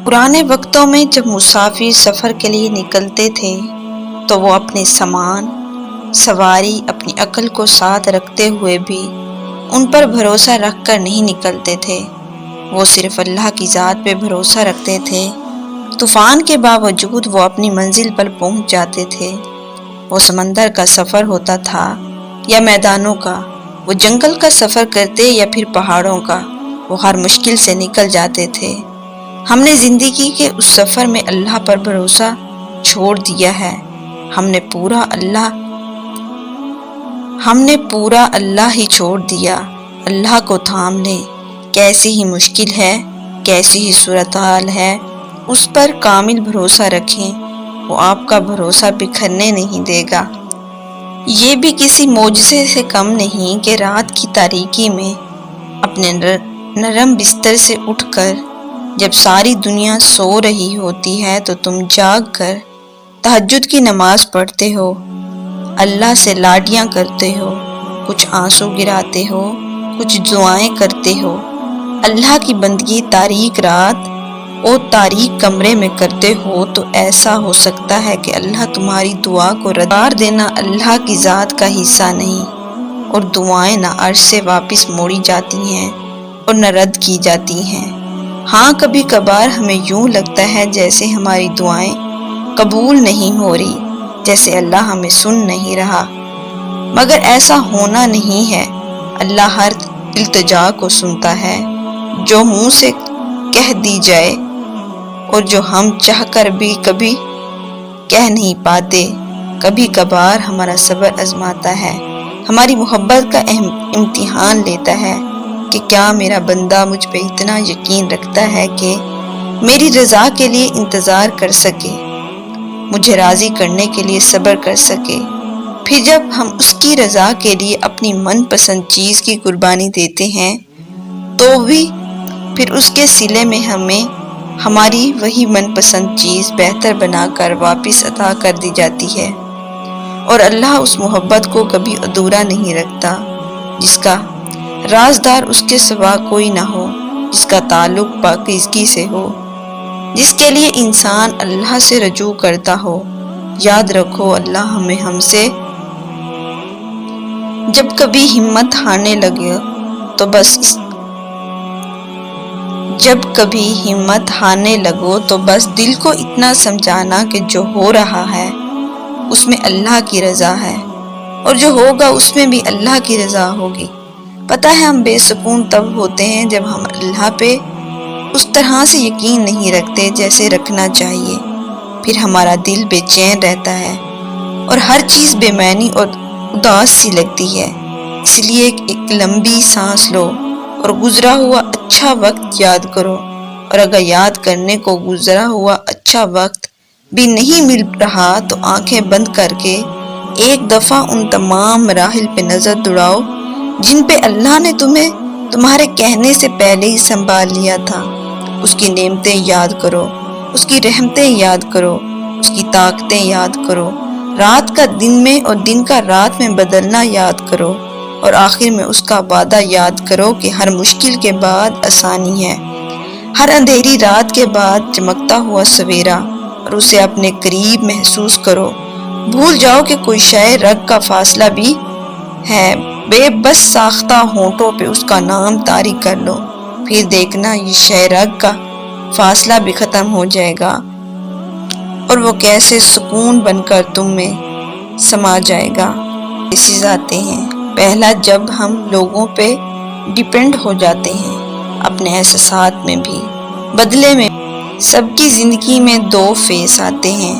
پرانے وقتوں میں جب مسافر سفر کے لیے نکلتے تھے تو وہ اپنے سامان، سواری، اپنی عقل کو ساتھ رکھتے ہوئے بھی ان پر بھروسہ رکھ کر نہیں نکلتے تھے۔ وہ صرف اللہ کی ذات پہ بھروسہ رکھتے تھے۔ طوفان کے باوجود وہ اپنی منزل پر پہنچ جاتے تھے۔ وہ سمندر کا سفر ہوتا تھا یا میدانوں کا، وہ جنگل کا سفر کرتے یا پھر پہاڑوں کا، وہ ہر مشکل سے نکل جاتے تھے۔ ہم نے زندگی کے اس سفر میں اللہ پر بھروسہ چھوڑ دیا ہے۔ ہم نے پورا اللہ ہی چھوڑ دیا۔ اللہ کو تھام لیں، کیسی ہی مشکل ہے، کیسی ہی صورتحال ہے، اس پر کامل بھروسہ رکھیں، وہ آپ کا بھروسہ بکھرنے نہیں دے گا۔ یہ بھی کسی معجزے سے کم نہیں کہ رات کی تاریکی میں اپنے نرم بستر سے اٹھ کر جب ساری دنیا سو رہی ہوتی ہے تو تم جاگ کر تہجد کی نماز پڑھتے ہو، اللہ سے لاڈیاں کرتے ہو، کچھ آنسو گراتے ہو، کچھ دعائیں کرتے ہو۔ اللہ کی بندگی تاریک رات اور تاریک کمرے میں کرتے ہو تو ایسا ہو سکتا ہے کہ اللہ تمہاری دعا کو ردار دینا اللہ کی ذات کا حصہ نہیں، اور دعائیں نہ عرش سے واپس موڑی جاتی ہیں اور نہ رد کی جاتی ہیں۔ ہاں، کبھی کبھار ہمیں یوں لگتا ہے جیسے ہماری دعائیں قبول نہیں ہو رہی، جیسے اللہ ہمیں سن نہیں رہا، مگر ایسا ہونا نہیں ہے۔ اللہ ہر التجا کو سنتا ہے جو منہ سے کہہ دی جائے اور جو ہم چاہ کر بھی کبھی کہہ نہیں پاتے۔ کبھی کبھار ہمارا صبر آزماتا ہے، ہماری محبت کا امتحان لیتا ہے کہ کیا میرا بندہ مجھ پہ اتنا یقین رکھتا ہے کہ میری رضا کے لیے انتظار کر سکے، مجھے راضی کرنے کے لیے صبر کر سکے۔ پھر جب ہم اس کی رضا کے لیے اپنی من پسند چیز کی قربانی دیتے ہیں تو بھی پھر اس کے صلے میں ہمیں ہماری وہی من پسند چیز بہتر بنا کر واپس عطا کر دی جاتی ہے۔ اور اللہ اس محبت کو کبھی ادھورا نہیں رکھتا جس کا رازدار اس کے سوا کوئی نہ ہو، جس کا تعلق پاکیزگی سے ہو، جس کے لیے انسان اللہ سے رجوع کرتا ہو۔ یاد رکھو، اللہ ہم سے جب کبھی ہمت ہارنے لگے تو بس دل کو اتنا سمجھانا کہ جو ہو رہا ہے اس میں اللہ کی رضا ہے، اور جو ہوگا اس میں بھی اللہ کی رضا ہوگی۔ پتہ ہے ہم بے سکون تب ہوتے ہیں جب ہم اللہ پہ اس طرح سے یقین نہیں رکھتے جیسے رکھنا چاہیے۔ پھر ہمارا دل بے چین رہتا ہے اور ہر چیز بے معنی اور اداس سی لگتی ہے۔ اس لیے ایک لمبی سانس لو اور گزرا ہوا اچھا وقت یاد کرو، اور اگر یاد کرنے کو گزرا ہوا اچھا وقت بھی نہیں مل رہا تو آنکھیں بند کر کے ایک دفعہ ان تمام مراحل پہ نظر دوڑاؤ جن پہ اللہ نے تمہیں تمہارے کہنے سے پہلے ہی سنبھال لیا تھا۔ اس کی نعمتیں یاد کرو، اس کی رحمتیں یاد کرو، اس کی طاقتیں یاد کرو، رات کا دن میں اور دن کا رات میں بدلنا یاد کرو، اور آخر میں اس کا وعدہ یاد کرو کہ ہر مشکل کے بعد آسانی ہے، ہر اندھیری رات کے بعد چمکتا ہوا سویرا، اور اسے اپنے قریب محسوس کرو۔ بھول جاؤ کہ کوئی شے رگ کا فاصلہ بھی ہے، بے بس ساختہ ہونٹوں پہ اس کا نام طاری کر لو، پھر دیکھنا یہ شے رگ کا فاصلہ بھی ختم ہو جائے گا اور وہ کیسے سکون بن کر تم میں سما جائے گا۔ کیسز آتے ہیں۔ پہلا، جب ہم لوگوں پہ ڈیپینڈ ہو جاتے ہیں، اپنے احساسات میں بھی، بدلے میں۔ سب کی زندگی میں دو فیز آتے ہیں۔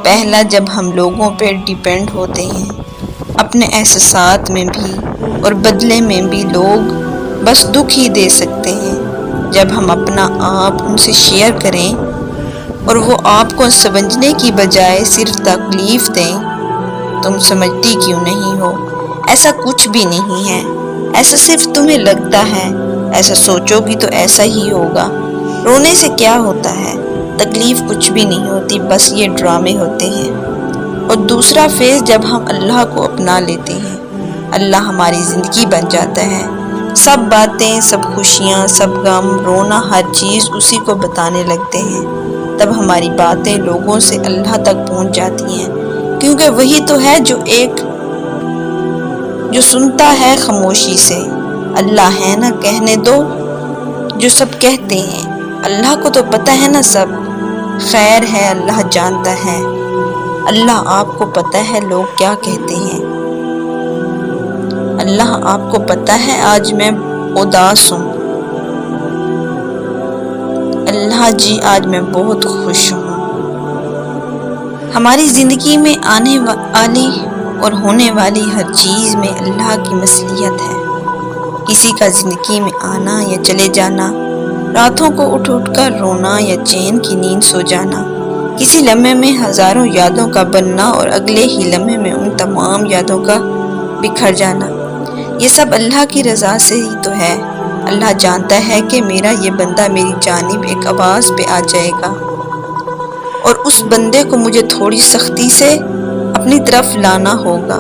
پہلا، جب ہم لوگوں پہ ڈیپینڈ ہوتے ہیں، اپنے احساسات میں بھی اور بدلے میں بھی لوگ بس دکھ ہی دے سکتے ہیں۔ جب ہم اپنا آپ ان سے شیئر کریں اور وہ آپ کو سمجھنے کی بجائے صرف تکلیف دیں، تم سمجھتی کیوں نہیں ہو؟ ایسا کچھ بھی نہیں ہے، ایسا صرف تمہیں لگتا ہے، ایسا سوچو گی تو ایسا ہی ہوگا۔ رونے سے کیا ہوتا ہے؟ تکلیف کچھ بھی نہیں ہوتی، بس یہ ڈرامے ہوتے ہیں۔ اور دوسرا فیز، جب ہم اللہ کو اپنا لیتے ہیں، اللہ ہماری زندگی بن جاتا ہے، سب باتیں، سب خوشیاں، سب غم، رونا، ہر چیز اسی کو بتانے لگتے ہیں۔ تب ہماری باتیں لوگوں سے اللہ تک پہنچ جاتی ہیں، کیونکہ وہی تو ہے جو سنتا ہے خاموشی سے۔ اللہ ہے نا کہنے دو جو سب کہتے ہیں، اللہ کو تو پتہ ہے نا سب، خیر ہے اللہ جانتا ہے، اللہ آپ کو پتہ ہے لوگ کیا کہتے ہیں۔ اللہ آپ کو پتہ ہے آج میں اداس ہوں، اللہ جی آج میں بہت خوش ہوں۔ ہماری زندگی میں آنے والی اور ہونے والی ہر چیز میں اللہ کی مصلحت ہے۔ کسی کا زندگی میں آنا یا چلے جانا، راتوں کو اٹھ اٹھ کر رونا یا چین کی نیند سو جانا، کسی لمحے میں ہزاروں یادوں کا بننا اور اگلے ہی لمحے میں ان تمام یادوں کا بکھر جانا، یہ سب اللہ کی رضا سے ہی تو ہے۔ اللہ جانتا ہے کہ میرا یہ بندہ میری جانب ایک آواز پہ آ جائے گا، اور اس بندے کو مجھے تھوڑی سختی سے اپنی طرف لانا ہوگا،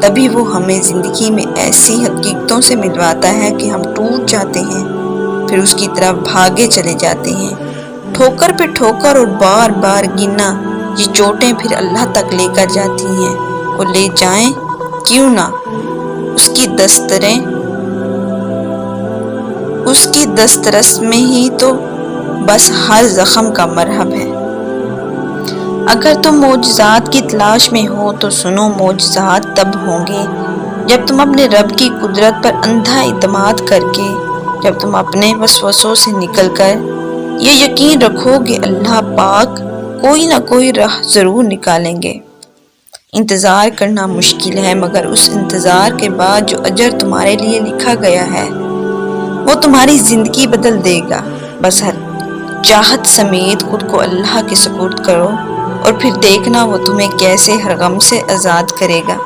تبھی وہ ہمیں زندگی میں ایسی حقیقتوں سے ملواتا ہے کہ ہم ٹوٹ جاتے ہیں، پھر اس کی طرف بھاگے چلے جاتے ہیں۔ ٹھوکر پہ ٹھوکر اور بار بار گرنا، یہ چوٹیں پھر اللہ تک لے کر جاتی ہیں، وہ لے جائیں کیوں نہ، اس کی دسترس میں ہی تو بس ہر زخم کا مرہم ہے۔ اگر تم معجزات کی تلاش میں ہو تو سنو، معجزات تب ہوں گے جب تم اپنے رب کی قدرت پر اندھا اعتماد کر کے، جب تم اپنے وسوسوں سے نکل کر یہ یقین رکھو کہ اللہ پاک کوئی نہ کوئی راہ ضرور نکالیں گے۔ انتظار کرنا مشکل ہے، مگر اس انتظار کے بعد جو اجر تمہارے لیے لکھا گیا ہے وہ تمہاری زندگی بدل دے گا۔ بس ہر چاہت سمیت خود کو اللہ کے سپرد کرو، اور پھر دیکھنا وہ تمہیں کیسے ہر غم سے آزاد کرے گا۔